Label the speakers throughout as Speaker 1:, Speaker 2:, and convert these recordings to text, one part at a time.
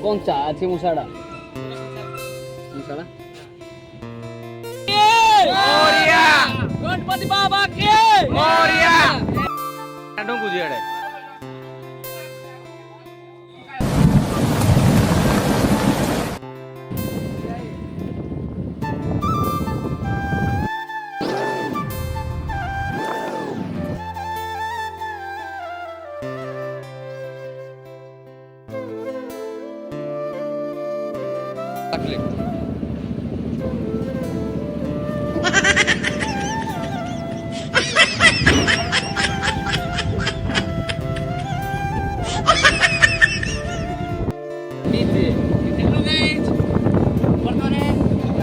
Speaker 1: कोणचा आधी मुसाडा मुसाडा
Speaker 2: मोरया
Speaker 1: गणपती बाबा के
Speaker 2: मोरया डोंगू जियाडे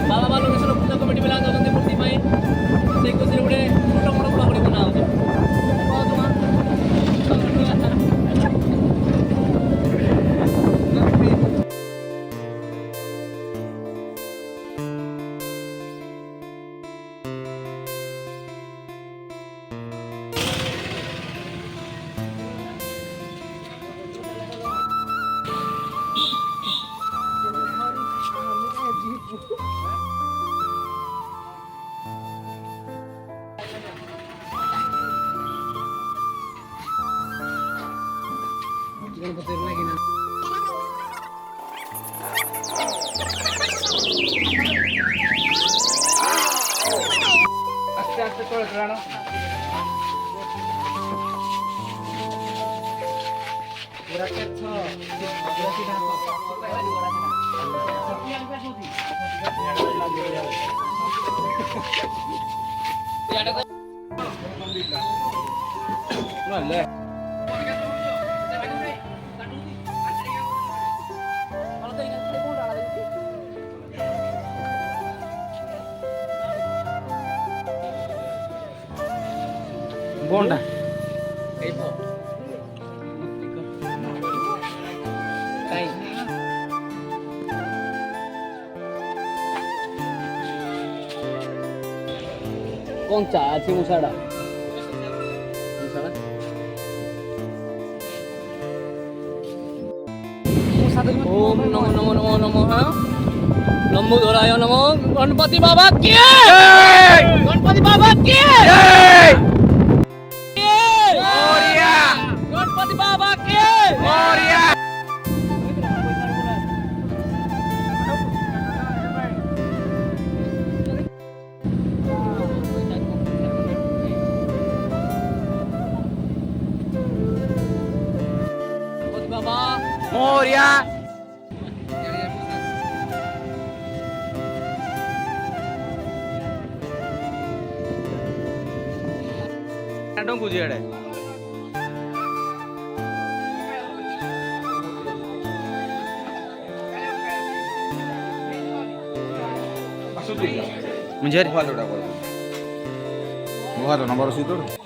Speaker 1: बाबा बालू मिश्र पूजा कमिटी पिला मूर्ति से छोट मोट बुढ़ाबुढ़ी बना गणपति लगी ना
Speaker 2: आस्ते आस्ते तोड़ राणा पूरा के छ पूरा की ना ले बोंडा
Speaker 1: कोणचा आधी मुसाडा ओम नमो नमो नमो नमो नमो दोराय नमो गणपति बाबा की गणपति बाबा की
Speaker 2: मोरया
Speaker 1: गणपति बाबा की
Speaker 2: मोरया
Speaker 1: गणपति बाबा
Speaker 2: मोरया डोंगू जियाडे
Speaker 3: म्हणजे
Speaker 2: मोबाईल नंबर